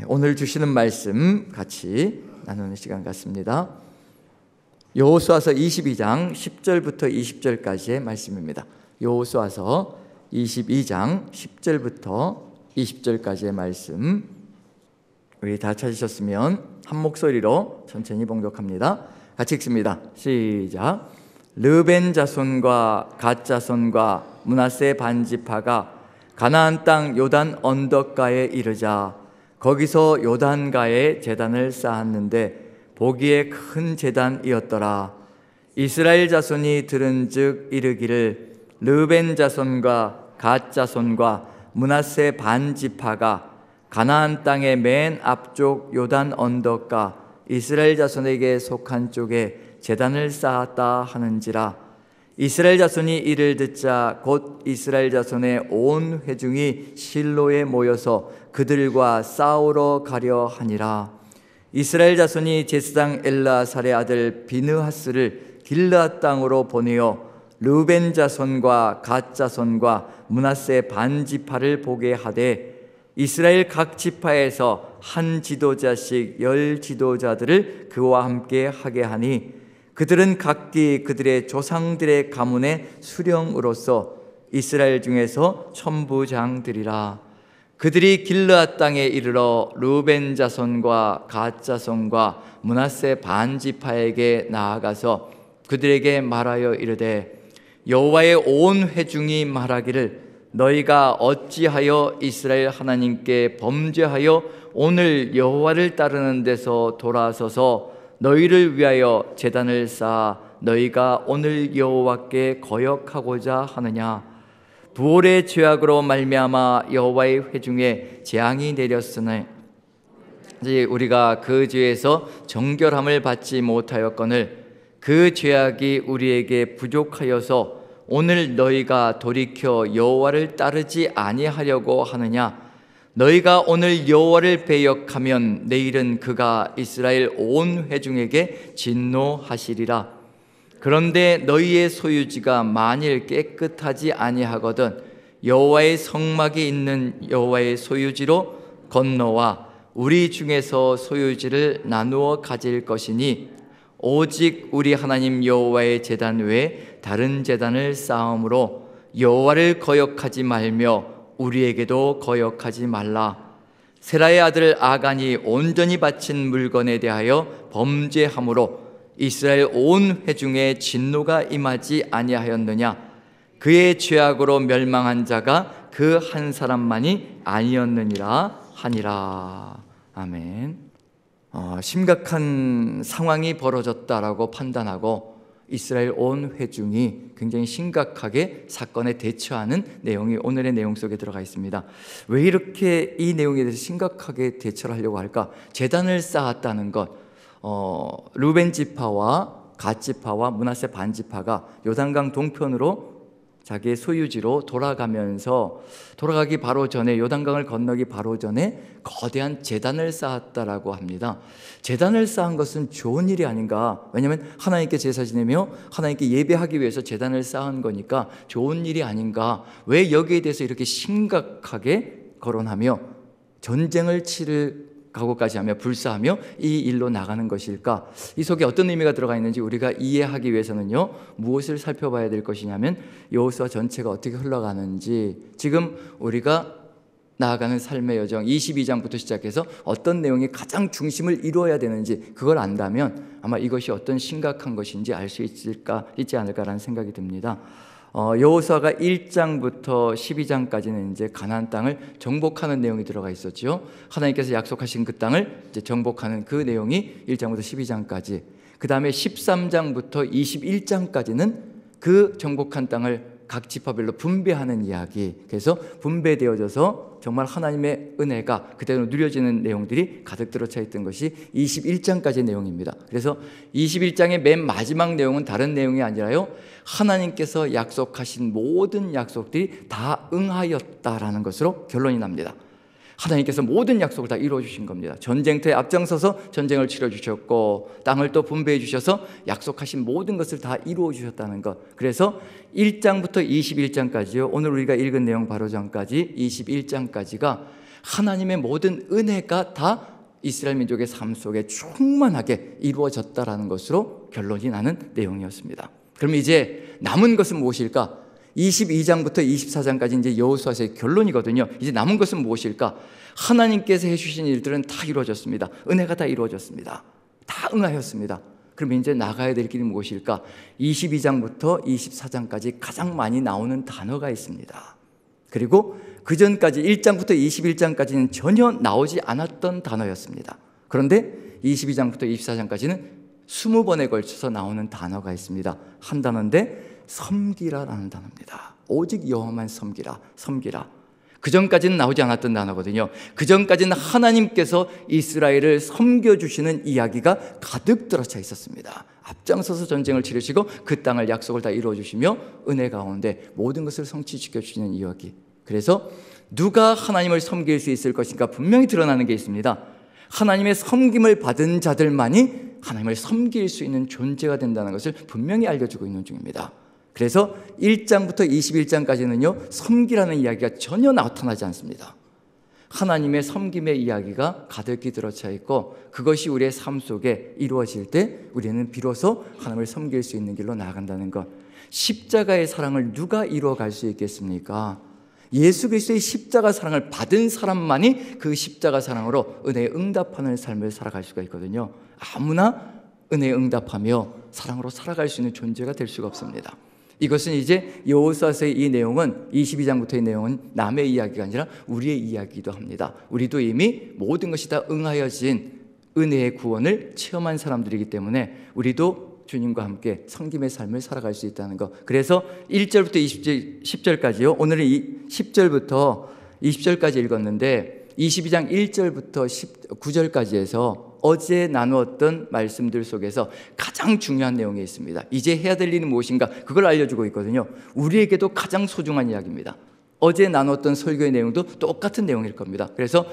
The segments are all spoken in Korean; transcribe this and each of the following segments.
오늘 주시는 말씀 같이 나누는 시간 같습니다. 여호수아서 22장 10절부터 20절까지의 말씀입니다. 여호수아서 22장 10절부터 20절까지의 말씀, 우리 다 찾으셨으면 한 목소리로 천천히 봉독합니다. 같이 읽습니다. 시작. 르벤 자손과 갓 자손과 므낫세 반지파가 가나안 땅 요단 언덕가에 이르자 거기서 요단가에 제단을 쌓았는데 보기에 큰 제단이었더라. 이스라엘 자손이 들은즉 이르기를 르벤 자손과 갓 자손과 므낫세 반지파가 가나안 땅의 맨 앞쪽 요단 언덕가 이스라엘 자손에게 속한 쪽에 제단을 쌓았다 하는지라. 이스라엘 자손이 이를 듣자 곧 이스라엘 자손의 온 회중이 실로에 모여서 그들과 싸우러 가려 하니라. 이스라엘 자손이 제사장 엘라살의 아들 비느하스를 길르앗 땅으로 보내어 르벤 자손과 갓 자손과 므낫세 반지파를 보게 하되 이스라엘 각 지파에서 한 지도자씩 10 지도자들을 그와 함께 하게 하니 그들은 각기 그들의 조상들의 가문의 수령으로서 이스라엘 중에서 천부장들이라. 그들이 길르앗 땅에 이르러 르벤 자손과 갓 자손과 므낫세 반지파에게 나아가서 그들에게 말하여 이르되 여호와의 온 회중이 말하기를 너희가 어찌하여 이스라엘 하나님께 범죄하여 오늘 여호와를 따르는 데서 돌아서서 너희를 위하여 제단을 쌓아 너희가 오늘 여호와께 거역하고자 하느냐. 부올의 죄악으로 말미암아 여호와의 회중에 재앙이 내렸으니 우리가 그 죄에서 정결함을 받지 못하였거늘 그 죄악이 우리에게 부족하여서 오늘 너희가 돌이켜 여호와를 따르지 아니하려고 하느냐. 너희가 오늘 여호와를 배역하면 내일은 그가 이스라엘 온 회중에게 진노하시리라. 그런데 너희의 소유지가 만일 깨끗하지 아니하거든 여호와의 성막이 있는 여호와의 소유지로 건너와 우리 중에서 소유지를 나누어 가질 것이니 오직 우리 하나님 여호와의 제단 외에 다른 제단을 쌓음으로 여호와를 거역하지 말며 우리에게도 거역하지 말라. 세라의 아들 아간이 온전히 바친 물건에 대하여 범죄함으로 이스라엘 온 회중에 진노가 임하지 아니하였느냐. 그의 죄악으로 멸망한 자가 그 한 사람만이 아니었느니라 하니라. 아멘. 심각한 상황이 벌어졌다라고 판단하고 이스라엘 온 회중이 굉장히 심각하게 사건에 대처하는 내용이 오늘의 내용 속에 들어가 있습니다. 왜 이렇게 이 내용에 대해서 심각하게 대처를 하려고 할까? 제단을 쌓았다는 것, 르벤 지파와 갓 지파와 므낫세 반지파가 요단강 동편으로 자기의 소유지로 돌아가기 바로 전에, 요단강을 건너기 바로 전에 거대한 제단을 쌓았다라고 합니다. 제단을 쌓은 것은 좋은 일이 아닌가? 왜냐하면 하나님께 제사 지내며 하나님께 예배하기 위해서 제단을 쌓은 거니까 좋은 일이 아닌가? 왜 여기에 대해서 이렇게 심각하게 거론하며 전쟁을 치를 각오까지 하며 불사하며 이 일로 나가는 것일까? 이 속에 어떤 의미가 들어가 있는지 우리가 이해하기 위해서는요, 무엇을 살펴봐야 될 것이냐면 여호수아 전체가 어떻게 흘러가는지, 지금 우리가 나아가는 삶의 여정 22장부터 시작해서 어떤 내용이 가장 중심을 이루어야 되는지 그걸 안다면 아마 이것이 어떤 심각한 것인지 알 수 있지 않을까라는 생각이 듭니다. 여호수아가 1장부터 12장까지는 이제 가나안 땅을 정복하는 내용이 들어가 있었죠. 하나님께서 약속하신 그 땅을 이제 정복하는 그 내용이 1장부터 12장까지. 그 다음에 13장부터 21장까지는 그 정복한 땅을 각 지파별로 분배하는 이야기. 그래서 분배되어져서 정말 하나님의 은혜가 그대로 누려지는 내용들이 가득 들어차 있던 것이 21장까지의 내용입니다. 그래서 21장의 맨 마지막 내용은 다른 내용이 아니라요, 하나님께서 약속하신 모든 약속들이 다 응하였다라는 것으로 결론이 납니다. 하나님께서 모든 약속을 다 이루어 주신 겁니다. 전쟁터에 앞장서서 전쟁을 치러 주셨고 땅을 또 분배해 주셔서 약속하신 모든 것을 다 이루어 주셨다는 것. 그래서 1장부터 21장까지요, 오늘 우리가 읽은 내용 바로 전까지 21장까지가 하나님의 모든 은혜가 다 이스라엘 민족의 삶 속에 충만하게 이루어졌다라는 것으로 결론이 나는 내용이었습니다. 그럼 이제 남은 것은 무엇일까? 22장부터 24장까지 이제 여호수아서의 결론이거든요. 이제 남은 것은 무엇일까? 하나님께서 해주신 일들은 다 이루어졌습니다. 은혜가 다 이루어졌습니다. 다 응하였습니다. 그럼 이제 나가야 될 길이 무엇일까? 22장부터 24장까지 가장 많이 나오는 단어가 있습니다. 그리고 그 전까지 1장부터 21장까지는 전혀 나오지 않았던 단어였습니다. 그런데 22장부터 24장까지는 20번에 걸쳐서 나오는 단어가 있습니다. 한 단어인데 섬기라라는 단어입니다. 오직 여호와만 섬기라, 섬기라. 그 전까지는 나오지 않았던 단어거든요. 그 전까지는 하나님께서 이스라엘을 섬겨주시는 이야기가 가득 들어차 있었습니다. 앞장서서 전쟁을 치르시고 그 땅을 약속을 다 이루어주시며 은혜 가운데 모든 것을 성취시켜 주시는 이야기. 그래서 누가 하나님을 섬길 수 있을 것인가 분명히 드러나는 게 있습니다. 하나님의 섬김을 받은 자들만이 하나님을 섬길 수 있는 존재가 된다는 것을 분명히 알려주고 있는 중입니다. 그래서 1장부터 21장까지는요, 섬기라는 이야기가 전혀 나타나지 않습니다. 하나님의 섬김의 이야기가 가득히 들어차 있고 그것이 우리의 삶 속에 이루어질 때 우리는 비로소 하나님을 섬길 수 있는 길로 나아간다는 것. 십자가의 사랑을 누가 이루어갈 수 있겠습니까? 예수 그리스도의 십자가 사랑을 받은 사람만이 그 십자가 사랑으로 은혜에 응답하는 삶을 살아갈 수가 있거든요. 아무나 은혜에 응답하며 사랑으로 살아갈 수 있는 존재가 될 수가 없습니다. 이것은 이제 여호수아서의 이 내용은 22장부터의 내용은 남의 이야기가 아니라 우리의 이야기이기도 합니다. 우리도 이미 모든 것이 다 응하여진 은혜의 구원을 체험한 사람들이기 때문에 우리도 주님과 함께 섬김의 삶을 살아갈 수 있다는 것. 그래서 1절부터 10절까지요. 오늘은 10절부터 20절까지 읽었는데 22장 1절부터 9절까지 해서 어제 나누었던 말씀들 속에서 가장 중요한 내용이 있습니다. 이제 해야 될 일이 무엇인가 그걸 알려주고 있거든요. 우리에게도 가장 소중한 이야기입니다. 어제 나누었던 설교의 내용도 똑같은 내용일 겁니다. 그래서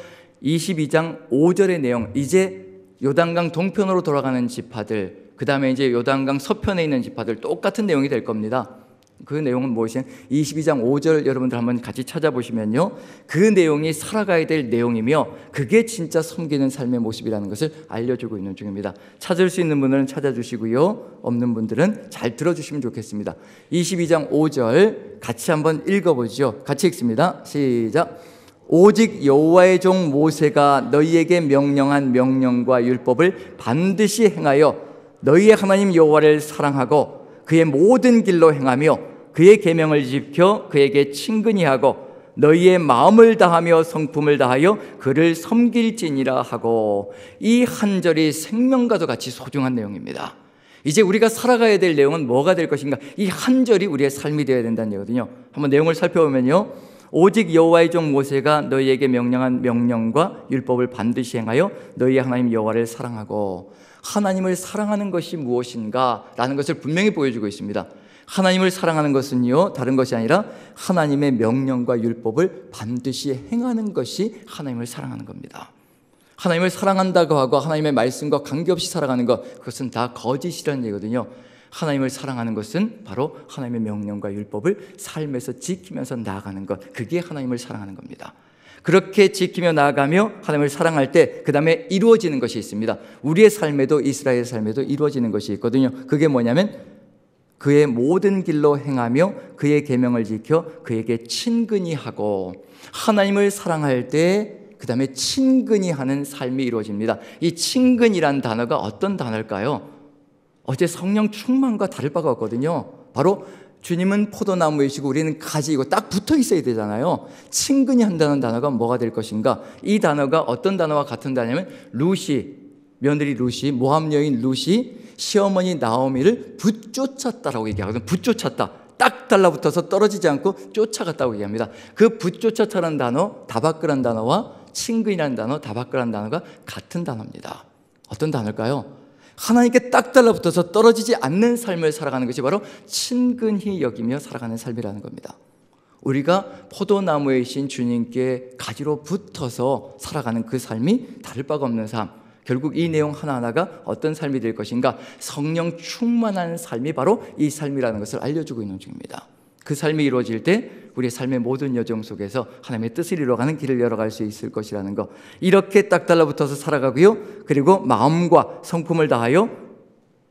22장 5절의 내용, 이제 요단강 동편으로 돌아가는 지파들, 그 다음에 이제 요단강 서편에 있는 지파들 똑같은 내용이 될 겁니다. 그 내용은 무엇이냐? 22장 5절 여러분들 한번 같이 찾아보시면요, 그 내용이 살아가야 될 내용이며 그게 진짜 섬기는 삶의 모습이라는 것을 알려주고 있는 중입니다. 찾을 수 있는 분들은 찾아주시고요, 없는 분들은 잘 들어주시면 좋겠습니다. 22장 5절 같이 한번 읽어보죠. 같이 읽습니다. 시작. 오직 여호와의 종 모세가 너희에게 명령한 명령과 율법을 반드시 행하여 너희의 하나님 여호와를 사랑하고 그의 모든 길로 행하며 그의 계명을 지켜 그에게 친근히 하고 너희의 마음을 다하며 성품을 다하여 그를 섬길지니라 하고, 이 한 절이 생명과도 같이 소중한 내용입니다. 이제 우리가 살아가야 될 내용은 뭐가 될 것인가? 이 한 절이 우리의 삶이 되어야 된다는 얘기거든요. 한번 내용을 살펴보면요, 오직 여호와의 종 모세가 너희에게 명령한 명령과 율법을 반드시 행하여 너희의 하나님 여호와를 사랑하고, 하나님을 사랑하는 것이 무엇인가 라는 것을 분명히 보여주고 있습니다. 하나님을 사랑하는 것은요, 다른 것이 아니라 하나님의 명령과 율법을 반드시 행하는 것이 하나님을 사랑하는 겁니다. 하나님을 사랑한다고 하고 하나님의 말씀과 관계없이 살아가는 것, 그것은 다 거짓이라는 얘기거든요. 하나님을 사랑하는 것은 바로 하나님의 명령과 율법을 삶에서 지키면서 나아가는 것, 그게 하나님을 사랑하는 겁니다. 그렇게 지키며 나아가며 하나님을 사랑할 때 그 다음에 이루어지는 것이 있습니다. 우리의 삶에도, 이스라엘의 삶에도 이루어지는 것이 있거든요. 그게 뭐냐면 그의 모든 길로 행하며 그의 계명을 지켜 그에게 친근히 하고, 하나님을 사랑할 때 그 다음에 친근히 하는 삶이 이루어집니다. 이 친근이란 단어가 어떤 단어일까요? 어제 성령 충만과 다를 바가 없거든요. 바로 주님은 포도나무이시고 우리는 가지이고 딱 붙어 있어야 되잖아요. 친근히 한다는 단어가 뭐가 될 것인가? 이 단어가 어떤 단어와 같은 단어냐면 루시, 며느리 루시, 모함 여인 루시, 시어머니 나오미를 붙쫓았다라고 얘기하거든요. 붙쫓았다. 딱 달라붙어서 떨어지지 않고 쫓아갔다고 얘기합니다. 그 붙쫓았다는 단어, 다바끄라는 단어와 친근이라는 단어, 다바끄라는 단어가 같은 단어입니다. 어떤 단어일까요? 하나님께 딱 달라붙어서 떨어지지 않는 삶을 살아가는 것이 바로 친근히 여기며 살아가는 삶이라는 겁니다. 우리가 포도나무이신 주님께 가지로 붙어서 살아가는 그 삶이 다를 바가 없는 삶, 결국 이 내용 하나하나가 어떤 삶이 될 것인가? 성령 충만한 삶이 바로 이 삶이라는 것을 알려주고 있는 중입니다. 그 삶이 이루어질 때 우리의 삶의 모든 여정 속에서 하나님의 뜻을 이루어가는 길을 열어갈 수 있을 것이라는 것, 이렇게 딱 달라붙어서 살아가고요, 그리고 마음과 성품을 다하여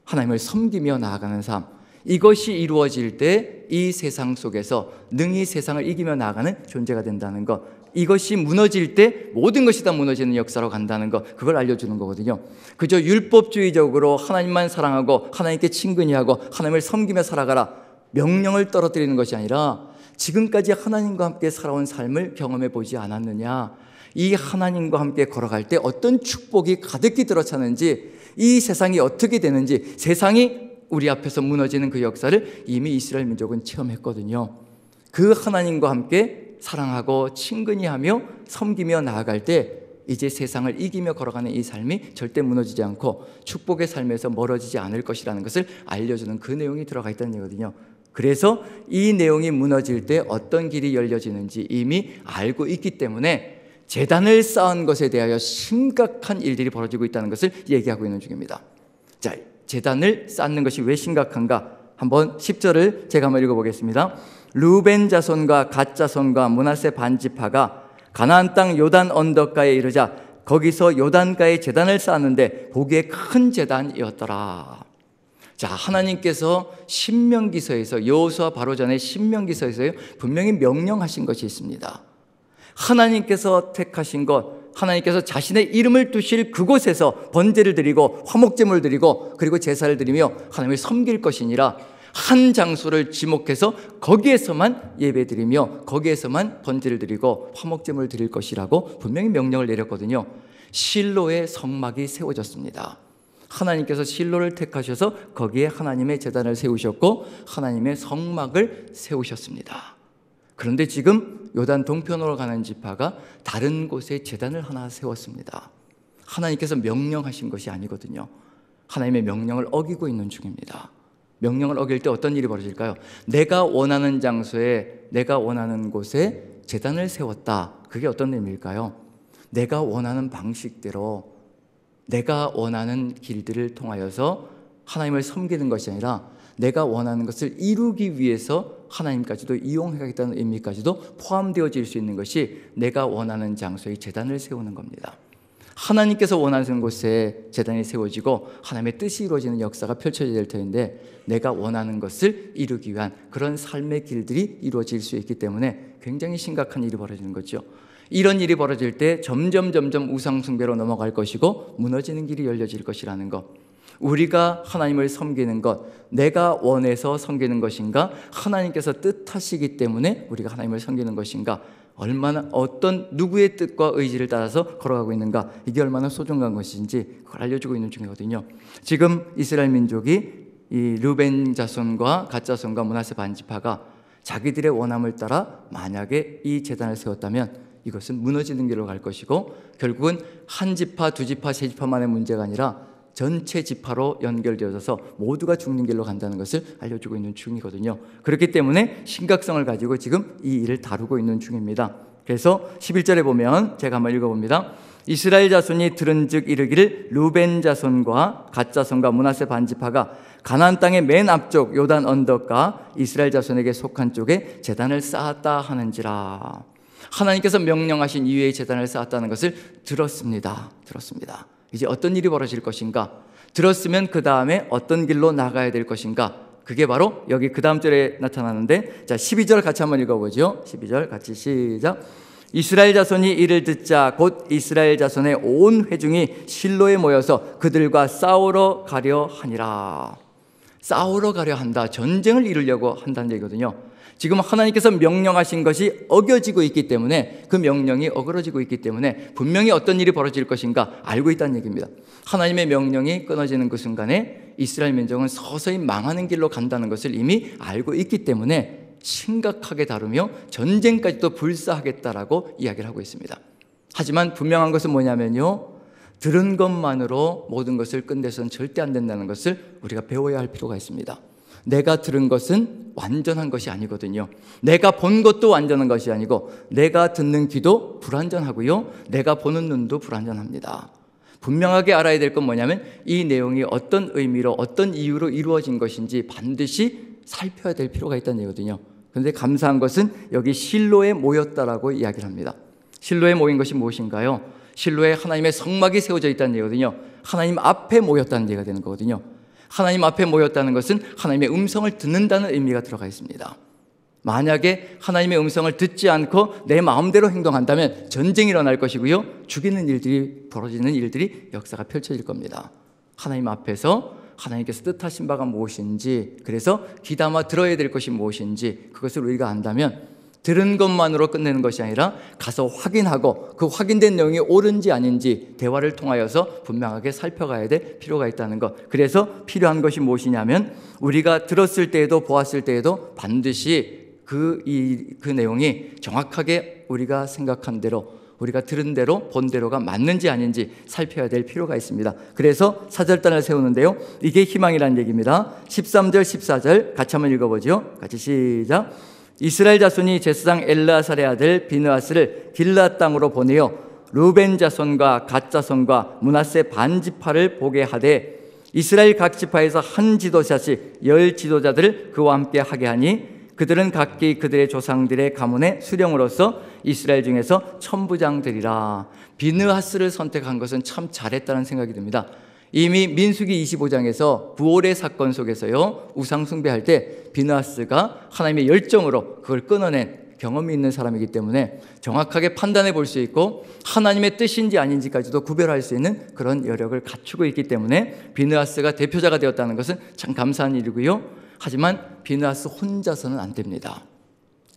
하나님을 섬기며 나아가는 삶, 이것이 이루어질 때 이 세상 속에서 능히 세상을 이기며 나아가는 존재가 된다는 것, 이것이 무너질 때 모든 것이 다 무너지는 역사로 간다는 것, 그걸 알려주는 거거든요. 그저 율법주의적으로 하나님만 사랑하고 하나님께 친근히 하고 하나님을 섬기며 살아가라, 명령을 떨어뜨리는 것이 아니라 지금까지 하나님과 함께 살아온 삶을 경험해 보지 않았느냐, 이 하나님과 함께 걸어갈 때 어떤 축복이 가득히 들어차는지, 이 세상이 어떻게 되는지, 세상이 우리 앞에서 무너지는 그 역사를 이미 이스라엘 민족은 체험했거든요. 그 하나님과 함께 사랑하고 친근히 하며 섬기며 나아갈 때 이제 세상을 이기며 걸어가는 이 삶이 절대 무너지지 않고 축복의 삶에서 멀어지지 않을 것이라는 것을 알려주는 그 내용이 들어가 있다는 얘기거든요. 그래서 이 내용이 무너질 때 어떤 길이 열려지는지 이미 알고 있기 때문에 제단을 쌓은 것에 대하여 심각한 일들이 벌어지고 있다는 것을 얘기하고 있는 중입니다. 자, 제단을 쌓는 것이 왜 심각한가? 한번 10절을 제가 한번 읽어보겠습니다. 르우벤 자손과 갓 자손과 므낫세 반지파가 가나안 땅 요단 언덕가에 이르자 거기서 요단가에 제단을 쌓았는데 보기에 큰 제단이었더라. 자, 하나님께서 신명기서에서, 여호수아 바로 전에 신명기서에서 분명히 명령하신 것이 있습니다. 하나님께서 택하신 것, 하나님께서 자신의 이름을 두실 그곳에서 번제를 드리고 화목제물을 드리고 그리고 제사를 드리며 하나님을 섬길 것이니라, 한 장소를 지목해서 거기에서만 예배드리며 거기에서만 번제를 드리고 화목제물을 드릴 것이라고 분명히 명령을 내렸거든요. 실로의 성막이 세워졌습니다. 하나님께서 실로를 택하셔서 거기에 하나님의 제단을 세우셨고 하나님의 성막을 세우셨습니다. 그런데 지금 요단 동편으로 가는 지파가 다른 곳에 제단을 하나 세웠습니다. 하나님께서 명령하신 것이 아니거든요. 하나님의 명령을 어기고 있는 중입니다. 명령을 어길 때 어떤 일이 벌어질까요? 내가 원하는 장소에, 내가 원하는 곳에 제단을 세웠다. 그게 어떤 의미일까요? 내가 원하는 방식대로, 내가 원하는 길들을 통하여서 하나님을 섬기는 것이 아니라 내가 원하는 것을 이루기 위해서 하나님까지도 이용하겠다는 의미까지도 포함되어질 수 있는 것이 내가 원하는 장소에 제단을 세우는 겁니다. 하나님께서 원하는 곳에 제단이 세워지고 하나님의 뜻이 이루어지는 역사가 펼쳐져야 될 터인데, 내가 원하는 것을 이루기 위한 그런 삶의 길들이 이루어질 수 있기 때문에 굉장히 심각한 일이 벌어지는 거죠. 이런 일이 벌어질 때 점점 우상숭배로 넘어갈 것이고 무너지는 길이 열려질 것이라는 것, 우리가 하나님을 섬기는 것, 내가 원해서 섬기는 것인가, 하나님께서 뜻하시기 때문에 우리가 하나님을 섬기는 것인가, 얼마나 어떤 누구의 뜻과 의지를 따라서 걸어가고 있는가, 이게 얼마나 소중한 것인지 그걸 알려주고 있는 중이거든요. 지금 이스라엘 민족이 이 르벤 자손과 갓 자손과 므낫세 반지파가 자기들의 원함을 따라 만약에 이 제단을 세웠다면 이것은 무너지는 길로 갈 것이고 결국은 한 지파, 두 지파, 세 지파만의 문제가 아니라 전체 지파로 연결되어져서 모두가 죽는 길로 간다는 것을 알려주고 있는 중이거든요. 그렇기 때문에 심각성을 가지고 지금 이 일을 다루고 있는 중입니다. 그래서 11절에 보면 제가 한번 읽어봅니다. 이스라엘 자손이 들은즉 이르기를 르벤 자손과 갓 자손과 므낫세 반지파가 가나안 땅의 맨 앞쪽 요단 언덕과 이스라엘 자손에게 속한 쪽에 제단을 쌓았다 하는지라. 하나님께서 명령하신 이외의 제단을 쌓았다는 것을 들었습니다. 이제 어떤 일이 벌어질 것인가, 들었으면 그 다음에 어떤 길로 나가야 될 것인가, 그게 바로 여기 그 다음 절에 나타나는데, 자 12절 같이 한번 읽어보죠. 12절 같이 시작. 이스라엘 자손이 이를 듣자 곧 이스라엘 자손의 온 회중이 실로에 모여서 그들과 싸우러 가려 하니라. 싸우러 가려 한다, 전쟁을 이루려고 한다는 얘기거든요. 지금 하나님께서 명령하신 것이 어겨지고 있기 때문에, 그 명령이 어그러지고 있기 때문에 분명히 어떤 일이 벌어질 것인가 알고 있다는 얘기입니다. 하나님의 명령이 끊어지는 그 순간에 이스라엘 민족은 서서히 망하는 길로 간다는 것을 이미 알고 있기 때문에 심각하게 다루며 전쟁까지도 불사하겠다라고 이야기를 하고 있습니다. 하지만 분명한 것은 뭐냐면요, 들은 것만으로 모든 것을 끝내서는 절대 안 된다는 것을 우리가 배워야 할 필요가 있습니다. 내가 들은 것은 완전한 것이 아니거든요. 내가 본 것도 완전한 것이 아니고 내가 듣는 귀도 불완전하고요, 내가 보는 눈도 불완전합니다. 분명하게 알아야 될 건 뭐냐면 이 내용이 어떤 의미로 어떤 이유로 이루어진 것인지 반드시 살펴야 될 필요가 있다는 얘기거든요. 그런데 감사한 것은 여기 실로에 모였다라고 이야기를 합니다. 실로에 모인 것이 무엇인가요? 실로에 하나님의 성막이 세워져 있다는 얘기거든요. 하나님 앞에 모였다는 얘기가 되는 거거든요. 하나님 앞에 모였다는 것은 하나님의 음성을 듣는다는 의미가 들어가 있습니다. 만약에 하나님의 음성을 듣지 않고 내 마음대로 행동한다면 전쟁이 일어날 것이고요, 죽이는 일들이 벌어지는 일들이 역사가 펼쳐질 겁니다. 하나님 앞에서 하나님께서 뜻하신 바가 무엇인지, 그래서 귀담아 들어야 될 것이 무엇인지 그것을 우리가 안다면 들은 것만으로 끝내는 것이 아니라 가서 확인하고 그 확인된 내용이 옳은지 아닌지 대화를 통하여서 분명하게 살펴가야 될 필요가 있다는 것. 그래서 필요한 것이 무엇이냐면 우리가 들었을 때에도 보았을 때에도 반드시 그 내용이 정확하게 우리가 생각한 대로, 우리가 들은 대로 본 대로가 맞는지 아닌지 살펴야 될 필요가 있습니다. 그래서 사절단을 세우는데요, 이게 희망이라는 얘기입니다. 13절 14절 같이 한번 읽어보죠. 같이 시작. 이스라엘 자손이 제사장 엘르아살의 아들 비느하스를 길르앗 땅으로 보내어 루벤 자손과 갓 자손과 므낫세 반 지파를 보게 하되 이스라엘 각 지파에서 한 지도자씩 10 지도자들을 그와 함께 하게 하니 그들은 각기 그들의 조상들의 가문의 수령으로서 이스라엘 중에서 천부장들이라. 비느하스를 선택한 것은 참 잘했다는 생각이 듭니다. 이미 민수기 25장에서 부올의 사건 속에서요, 우상 숭배할 때 비느하스가 하나님의 열정으로 그걸 끊어낸 경험이 있는 사람이기 때문에 정확하게 판단해 볼 수 있고 하나님의 뜻인지 아닌지까지도 구별할 수 있는 그런 여력을 갖추고 있기 때문에 비느하스가 대표자가 되었다는 것은 참 감사한 일이고요. 하지만 비느하스 혼자서는 안 됩니다.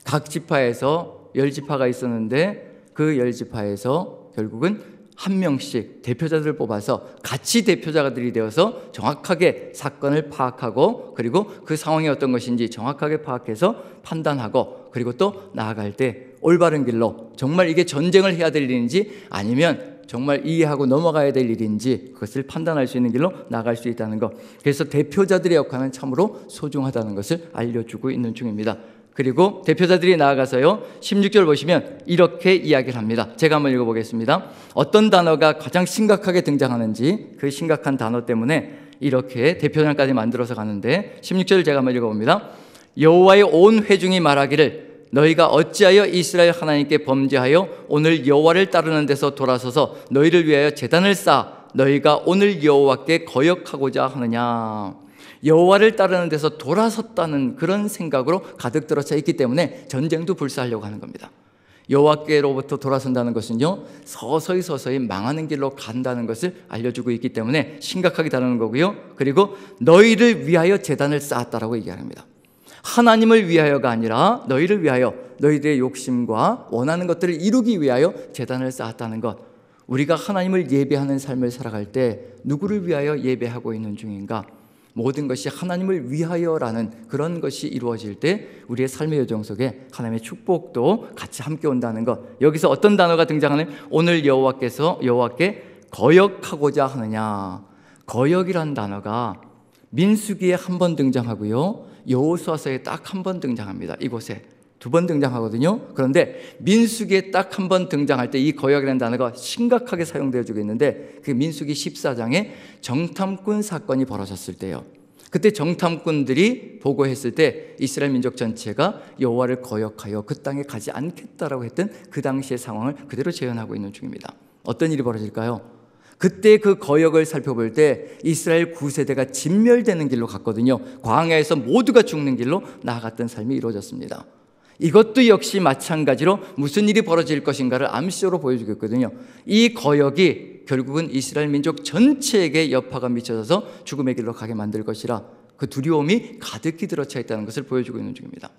각 지파에서 10지파가 있었는데 그 10지파에서 결국은 한 명씩 대표자들을 뽑아서 같이 대표자들이 되어서 정확하게 사건을 파악하고 그리고 그 상황이 어떤 것인지 정확하게 파악해서 판단하고 그리고 또 나아갈 때 올바른 길로 정말 이게 전쟁을 해야 될 일인지 아니면 정말 이해하고 넘어가야 될 일인지 그것을 판단할 수 있는 길로 나갈 수 있다는 것. 그래서 대표자들의 역할은 참으로 소중하다는 것을 알려주고 있는 중입니다. 그리고 대표자들이 나아가서요, 16절 보시면 이렇게 이야기를 합니다. 제가 한번 읽어보겠습니다. 어떤 단어가 가장 심각하게 등장하는지 그 심각한 단어 때문에 이렇게 대표자까지 만들어서 가는데 16절을 제가 한번 읽어봅니다. 여호와의 온 회중이 말하기를 너희가 어찌하여 이스라엘 하나님께 범죄하여 오늘 여호와를 따르는 데서 돌아서서 너희를 위하여 제단을 쌓아 너희가 오늘 여호와께 거역하고자 하느냐. 여호와를 따르는 데서 돌아섰다는 그런 생각으로 가득 들어차 있기 때문에 전쟁도 불사하려고 하는 겁니다. 여호와께로부터 돌아선다는 것은요, 서서히 망하는 길로 간다는 것을 알려주고 있기 때문에 심각하게 다루는 거고요. 그리고 너희를 위하여 제단을 쌓았다라고 얘기합니다. 하나님을 위하여가 아니라 너희를 위하여, 너희들의 욕심과 원하는 것들을 이루기 위하여 제단을 쌓았다는 것. 우리가 하나님을 예배하는 삶을 살아갈 때 누구를 위하여 예배하고 있는 중인가? 모든 것이 하나님을 위하여라는 그런 것이 이루어질 때 우리의 삶의 여정 속에 하나님의 축복도 같이 함께 온다는 것. 여기서 어떤 단어가 등장하는? 오늘 여호와께 거역하고자 하느냐. 거역이란 단어가 민수기에 한 번 등장하고요, 여호수아서에 딱 한 번 등장합니다. 이곳에 2번 등장하거든요. 그런데 민수기에 딱 한 번 등장할 때 이 거역이라는 단어가 심각하게 사용되어지고 있는데 그 민수기 14장에 정탐꾼 사건이 벌어졌을 때요, 그때 정탐꾼들이 보고했을 때 이스라엘 민족 전체가 여호와를 거역하여 그 땅에 가지 않겠다라고 했던 그 당시의 상황을 그대로 재현하고 있는 중입니다. 어떤 일이 벌어질까요? 그때 그 거역을 살펴볼 때 이스라엘 9세대가 진멸되는 길로 갔거든요. 광야에서 모두가 죽는 길로 나아갔던 삶이 이루어졌습니다. 이것도 역시 마찬가지로 무슨 일이 벌어질 것인가를 암시적으로 보여주고 있거든요. 이 거역이 결국은 이스라엘 민족 전체에게 여파가 미쳐져서 죽음의 길로 가게 만들 것이라 그 두려움이 가득히 들어차 있다는 것을 보여주고 있는 중입니다.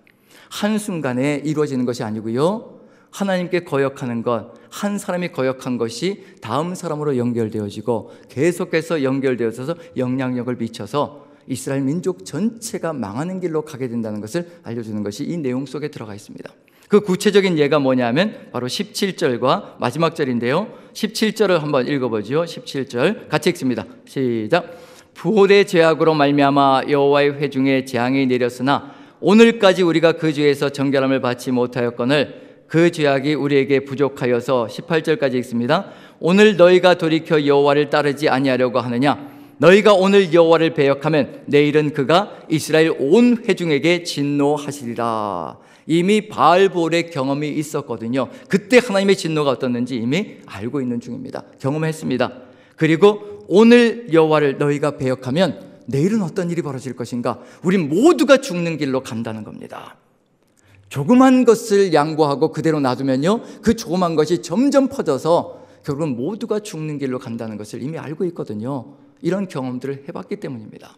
한순간에 이루어지는 것이 아니고요, 하나님께 거역하는 것, 한 사람이 거역한 것이 다음 사람으로 연결되어지고 계속해서 연결되어져서 영향력을 미쳐서 이스라엘 민족 전체가 망하는 길로 가게 된다는 것을 알려주는 것이 이 내용 속에 들어가 있습니다. 그 구체적인 예가 뭐냐면 바로 17절과 마지막 절인데요, 17절을 한번 읽어보죠. 17절 같이 읽습니다. 시작. 부홀의 죄악으로 말미암아 여호와의 회중에 재앙이 내렸으나 오늘까지 우리가 그 죄에서 정결함을 받지 못하였거늘 그 죄악이 우리에게 부족하여서 18절까지 읽습니다. 오늘 너희가 돌이켜 여호와를 따르지 아니하려고 하느냐. 너희가 오늘 여호와를 배역하면 내일은 그가 이스라엘 온 회중에게 진노하시리라. 이미 바알볼의 경험이 있었거든요. 그때 하나님의 진노가 어떻는지 이미 알고 있는 중입니다. 경험했습니다. 그리고 오늘 여호와를 너희가 배역하면 내일은 어떤 일이 벌어질 것인가? 우리 모두가 죽는 길로 간다는 겁니다. 조그만 것을 양보하고 그대로 놔두면요, 그 조그만 것이 점점 퍼져서 결국은 모두가 죽는 길로 간다는 것을 이미 알고 있거든요. 이런 경험들을 해봤기 때문입니다.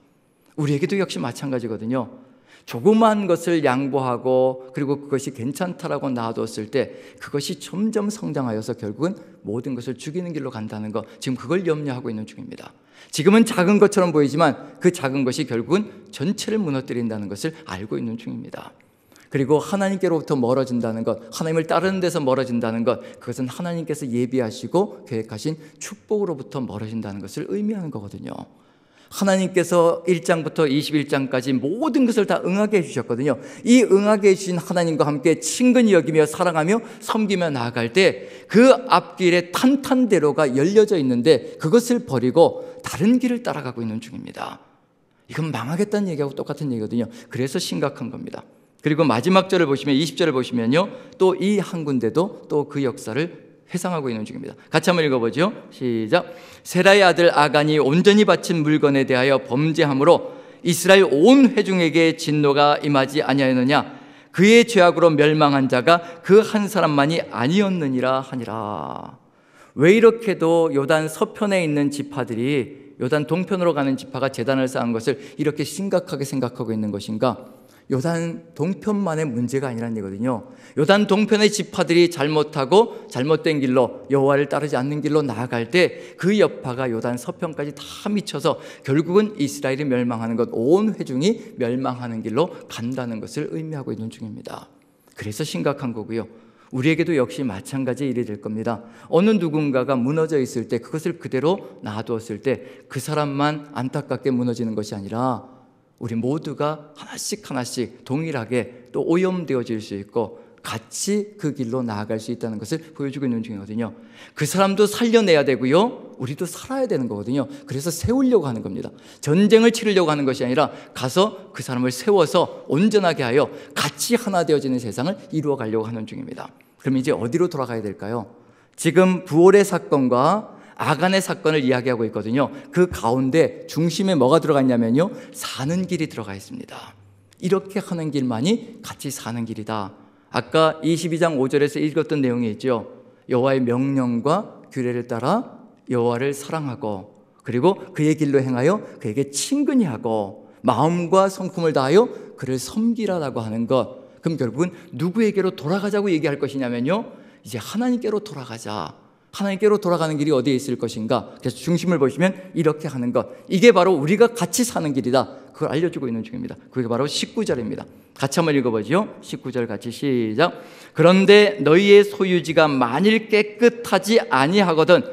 우리에게도 역시 마찬가지거든요. 조그만 것을 양보하고 그리고 그것이 괜찮다라고 놔뒀을 때 그것이 점점 성장하여서 결국은 모든 것을 죽이는 길로 간다는 것, 지금 그걸 염려하고 있는 중입니다. 지금은 작은 것처럼 보이지만 그 작은 것이 결국은 전체를 무너뜨린다는 것을 알고 있는 중입니다. 그리고 하나님께로부터 멀어진다는 것, 하나님을 따르는 데서 멀어진다는 것, 그것은 하나님께서 예비하시고 계획하신 축복으로부터 멀어진다는 것을 의미하는 거거든요. 하나님께서 1장부터 21장까지 모든 것을 다 응하게 해주셨거든요. 이 응하게 해주신 하나님과 함께 친근히 여기며 사랑하며 섬기며 나아갈 때 그 앞길에 탄탄대로가 열려져 있는데 그것을 버리고 다른 길을 따라가고 있는 중입니다. 이건 망하겠다는 얘기하고 똑같은 얘기거든요. 그래서 심각한 겁니다. 그리고 마지막 절을 보시면 20절을 보시면요, 또 이 한 군데도 또 그 역사를 회상하고 있는 중입니다. 같이 한번 읽어보죠. 시작. 세라의 아들 아간이 온전히 바친 물건에 대하여 범죄함으로 이스라엘 온 회중에게 진노가 임하지 아니하였느냐? 그의 죄악으로 멸망한 자가 그 한 사람만이 아니었느니라 하니라. 왜 이렇게도 요단 서편에 있는 지파들이 요단 동편으로 가는 지파가 제단을 쌓은 것을 이렇게 심각하게 생각하고 있는 것인가? 요단 동편만의 문제가 아니라는 얘기거든요. 요단 동편의 지파들이 잘못하고 잘못된 길로 여호와를 따르지 않는 길로 나아갈 때 그 여파가 요단 서편까지 다 미쳐서 결국은 이스라엘이 멸망하는 것, 온 회중이 멸망하는 길로 간다는 것을 의미하고 있는 중입니다. 그래서 심각한 거고요. 우리에게도 역시 마찬가지의 일이 될 겁니다. 어느 누군가가 무너져 있을 때 그것을 그대로 놔두었을 때 그 사람만 안타깝게 무너지는 것이 아니라 우리 모두가 하나씩 하나씩 동일하게 또 오염되어질 수 있고 같이 그 길로 나아갈 수 있다는 것을 보여주고 있는 중이거든요. 그 사람도 살려내야 되고요, 우리도 살아야 되는 거거든요. 그래서 세우려고 하는 겁니다. 전쟁을 치르려고 하는 것이 아니라 가서 그 사람을 세워서 온전하게 하여 같이 하나 되어지는 세상을 이루어 가려고 하는 중입니다. 그럼 이제 어디로 돌아가야 될까요? 지금 부올의 사건과 아간의 사건을 이야기하고 있거든요. 그 가운데 중심에 뭐가 들어가 있냐면요, 사는 길이 들어가 있습니다. 이렇게 하는 길만이 같이 사는 길이다. 아까 22장 5절에서 읽었던 내용이 있죠. 여호와의 명령과 규례를 따라 여호와를 사랑하고 그리고 그의 길로 행하여 그에게 친근히 하고 마음과 성품을 다하여 그를 섬기라라고 하는 것. 그럼 결국은 누구에게로 돌아가자고 얘기할 것이냐면요, 이제 하나님께로 돌아가자. 하나님께로 돌아가는 길이 어디에 있을 것인가? 그래서 중심을 보시면 이렇게 하는 것, 이게 바로 우리가 같이 사는 길이다. 그걸 알려주고 있는 중입니다. 그게 바로 19절입니다. 같이 한번 읽어보죠. 19절 같이 시작. 그런데 너희의 소유지가 만일 깨끗하지 아니하거든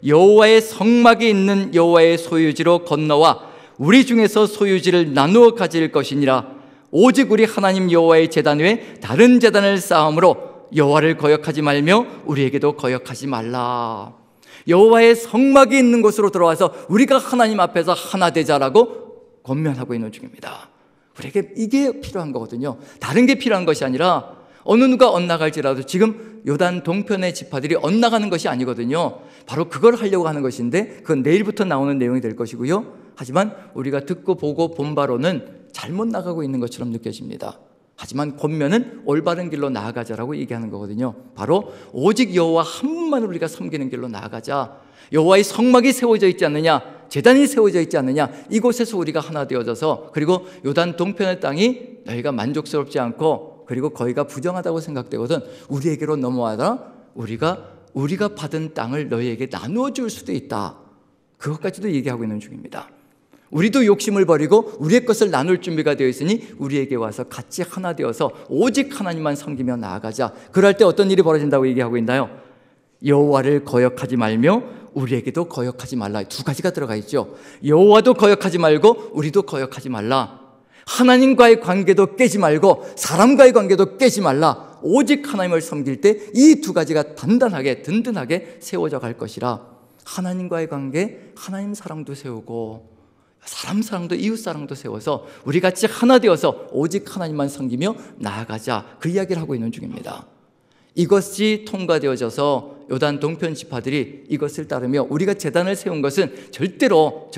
여호와의 성막이 있는 여호와의 소유지로 건너와 우리 중에서 소유지를 나누어 가질 것이니라. 오직 우리 하나님 여호와의 제단 외에 다른 제단을 쌓음으로 여호와를 거역하지 말며 우리에게도 거역하지 말라. 여호와의 성막이 있는 곳으로 들어와서 우리가 하나님 앞에서 하나 되자라고 권면하고 있는 중입니다. 우리에게 이게 필요한 거거든요. 다른 게 필요한 것이 아니라 어느 누가 엇나갈지라도 지금 요단 동편의 지파들이 엇나가는 것이 아니거든요. 바로 그걸 하려고 하는 것인데 그건 내일부터 나오는 내용이 될 것이고요. 하지만 우리가 듣고 보고 본 바로는 잘못 나가고 있는 것처럼 느껴집니다. 하지만 권면은 올바른 길로 나아가자라고 얘기하는 거거든요. 바로 오직 여호와 한 분만을 우리가 섬기는 길로 나아가자. 여호와의 성막이 세워져 있지 않느냐, 제단이 세워져 있지 않느냐, 이곳에서 우리가 하나 되어져서 그리고 요단 동편의 땅이 너희가 만족스럽지 않고 그리고 거기가 부정하다고 생각되거든 우리에게로 넘어와라. 우리가 받은 땅을 너희에게 나누어 줄 수도 있다. 그것까지도 얘기하고 있는 중입니다. 우리도 욕심을 버리고 우리의 것을 나눌 준비가 되어 있으니 우리에게 와서 같이 하나 되어서 오직 하나님만 섬기며 나아가자. 그럴 때 어떤 일이 벌어진다고 얘기하고 있나요? 여호와를 거역하지 말며 우리에게도 거역하지 말라. 두 가지가 들어가 있죠. 여호와도 거역하지 말고 우리도 거역하지 말라. 하나님과의 관계도 깨지 말고 사람과의 관계도 깨지 말라. 오직 하나님을 섬길 때 이 두 가지가 단단하게 든든하게 세워져 갈 것이라. 하나님과의 관계, 하나님 사랑도 세우고 사람 사랑도 이웃 사랑도 세워서 우리 같이 하나 되어서 오직 하나님만 섬기며 나아가자, 그 이야기를 하고 있는 중입니다. 이것이 통과되어져서 요단 동편 지파들이 이것을 따르며 우리가 제단을 세운 것은 절대로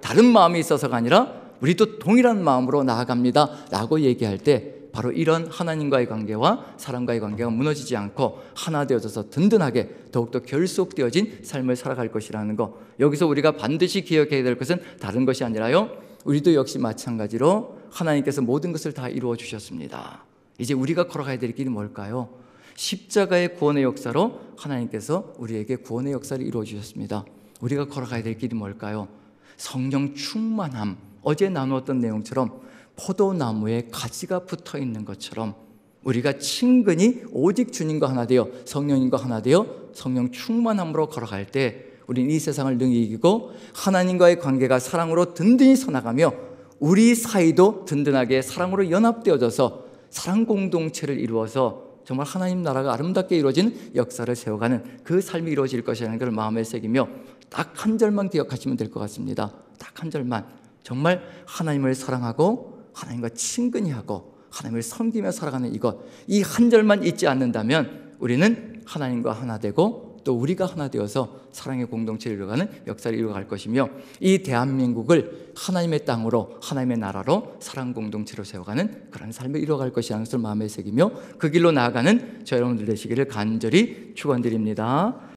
다른 마음이 있어서가 아니라 우리도 동일한 마음으로 나아갑니다 라고 얘기할 때 바로 이런 하나님과의 관계와 사람과의 관계가 무너지지 않고 하나 되어져서 든든하게 더욱더 결속되어진 삶을 살아갈 것이라는 것, 여기서 우리가 반드시 기억해야 될 것은 다른 것이 아니라요, 우리도 역시 마찬가지로 하나님께서 모든 것을 다 이루어 주셨습니다. 이제 우리가 걸어가야 될 길이 뭘까요? 십자가의 구원의 역사로 하나님께서 우리에게 구원의 역사를 이루어 주셨습니다. 우리가 걸어가야 될 길이 뭘까요? 성령 충만함, 어제 나누었던 내용처럼 포도나무에 가지가 붙어 있는 것처럼 우리가 친근히 오직 주님과 하나 되어 성령님과 하나 되어 성령 충만함으로 걸어갈 때 우리는 이 세상을 능히 이기고 하나님과의 관계가 사랑으로 든든히 서나가며 우리 사이도 든든하게 사랑으로 연합되어져서 사랑 공동체를 이루어서 정말 하나님 나라가 아름답게 이루어지는 역사를 세워가는 그 삶이 이루어질 것이라는 것을 마음에 새기며 딱 한 절만 기억하시면 될 것 같습니다. 딱 한 절만, 정말 하나님을 사랑하고 하나님과 친근히 하고 하나님을 섬기며 살아가는 이것, 이 한 절만 잊지 않는다면 우리는 하나님과 하나 되고 또 우리가 하나 되어서 사랑의 공동체를 이루어가는 역사를 이루어갈 것이며 이 대한민국을 하나님의 땅으로 하나님의 나라로 사랑 공동체로 세워가는 그런 삶을 이루어갈 것이라는 것을 마음에 새기며 그 길로 나아가는 저 여러분들 되시기를 간절히 축원드립니다.